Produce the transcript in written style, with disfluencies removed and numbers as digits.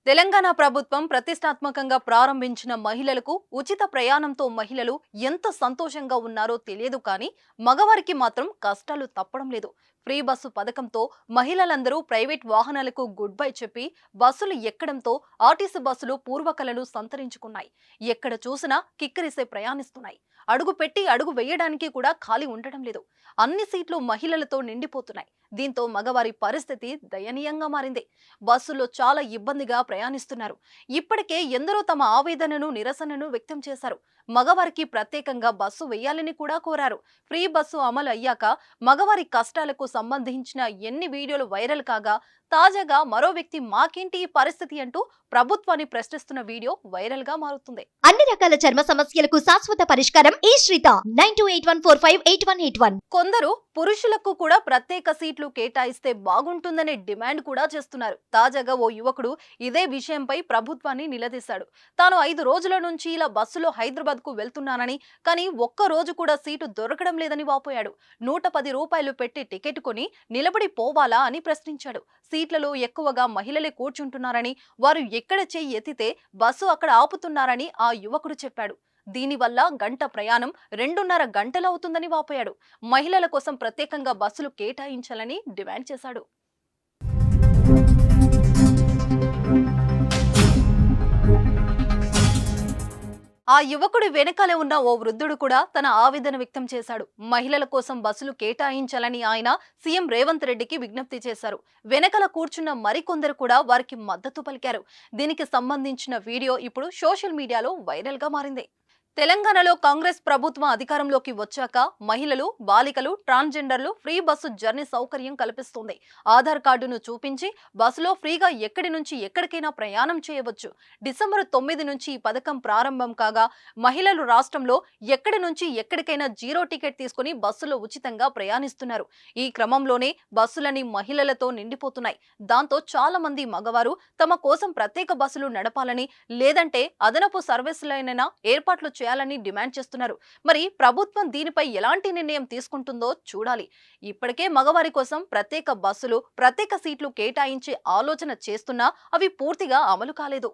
తెలంగాణ ప్రభుత్వం ప్రతిష్టాత్మకంగా ప్రారంభించిన మహిళలకు ఉచిత ప్రయాణంతో మహిళలు ఎంత సంతోషంగా ఉన్నారో తెలియదు కానీ మగవారికి మాత్రం కష్టాలు తప్పడం లేదు. ఫ్రీ బస్సు పథకంతో మహిళలందరూ ప్రైవేట్ వాహనాలకు గుడ్ బై చెప్పి బస్సులు ఎక్కడంతో ఆర్టీసీ బస్సులు పూర్వకళలు సంతరించుకున్నాయి. ఎక్కడ చూసినా కిక్కిరిసే ప్రయాణిస్తున్నాయి. అడుగు పెట్టి అడుగు వేయడానికి కూడా ఖాళీ ఉండడం లేదు. అన్ని సీట్లు మహిళలతో నిండిపోతున్నాయి. దీంతో మగవారి పరిస్థితి దయనీయంగా మారింది. బస్సులో చాలా ఇబ్బందిగా ప్రయాణిస్తున్నారు. ఇప్పటికే ఎందరో తమ ఆవేదనను నిరసనను వ్యక్తం చేశారు. మగవారికి ప్రత్యేకంగా బస్సు వేయాలని కూడా కోరారు. ఫ్రీ బస్సు అమలు అయ్యాక మగవారి కష్టాలకు సంబంధించిన ఎన్ని వీడియోలు వైరల్ కాగా తాజాగా మరో వ్యక్తి మాకేంటి ఈ పరిస్థితి అంటూ ప్రభుత్వాన్ని ప్రశ్నిస్తున్న వీడియో వైరల్ గా మారుతుంది. అన్ని రకాల చర్మ సమస్యలకు శాశ్వత పరిష్కారం ఈ శ్రీత 9281458181. కొందరు పురుషులకు కూడా ప్రత్యేక సీట్లు కేటాయిస్తే బాగుంటుందనే డిమాండ్ కూడా చేస్తున్నారు. తాజాగా ఓ యువకుడు ఇదే విషయంపై ప్రభుత్వాన్ని నిలదీశాడు. తాను 5 రోజుల నుంచి ఇలా బస్సులో హైదరాబాద్ కు వెళ్తున్నానని, కానీ ఒక్క రోజు కూడా సీటు దొరకడం లేదని వాపోయాడు. 110 రూపాయలు పెట్టి టికెట్ కొని నిలబడి పోవాలా అని ప్రశ్నించాడు. సీట్లలో ఎక్కువగా మహిళలే కూర్చుంటున్నారని, వారు ఎక్కడ చెయ్యి ఎత్తితే బస్సు అక్కడ ఆపుతున్నారని ఆ యువకుడు చెప్పాడు. దీనివల్ల గంట ప్రయాణం 2.5 గంటలవుతుందని వాపోయాడు. మహిళల కోసం ప్రత్యేకంగా బస్సులు కేటాయించాలని డిమాండ్ చేశాడు. ఆ యువకుడి వెనకాలే ఉన్న ఓ వృద్ధుడు కూడా తన ఆవేదన వ్యక్తం చేశాడు. మహిళల కోసం బస్సులు కేటాయించాలని ఆయన సీఎం రేవంత్ రెడ్డికి విజ్ఞప్తి చేశారు. వెనకాల కూర్చున్న మరికొందరు కూడా వారికి మద్దతు పలికారు. దీనికి సంబంధించిన వీడియో ఇప్పుడు సోషల్ మీడియాలో వైరల్ గా మారింది. తెలంగాణలో కాంగ్రెస్ ప్రభుత్వం అధికారంలోకి వచ్చాక మహిళలు, బాలికలు, ట్రాన్స్జెండర్లు ఫ్రీ బస్సు జర్నీ సౌకర్యం కల్పిస్తుంది. ఆధార్ కార్డును చూపించి బస్సులో ఫ్రీగా ఎక్కడి నుంచి ఎక్కడికైనా ప్రయాణం చేయవచ్చు. డిసెంబర్ 9 నుంచి ఈ పథకం ప్రారంభం కాగా మహిళలు రాష్ట్రంలో ఎక్కడి నుంచి ఎక్కడికైనా జీరో టికెట్ తీసుకుని బస్సులో ఉచితంగా ప్రయాణిస్తున్నారు. ఈ క్రమంలోనే బస్సులని మహిళలతో నిండిపోతున్నాయి. దాంతో చాలా మంది మగవారు తమ కోసం ప్రత్యేక బస్సులు నడపాలని, లేదంటే అదనపు సర్వీసులైనా ఏర్పాట్లు చేయాలని డిమాండ్ చేస్తున్నారు. మరి ప్రభుత్వం దీనిపై ఎలాంటి నిర్ణయం తీసుకుంటుందో చూడాలి. ఇప్పటికే మగవారి కోసం ప్రత్యేక బస్సులు, ప్రత్యేక సీట్లు కేటాయించే ఆలోచన చేస్తున్నా అవి పూర్తిగా అమలు కాలేదు.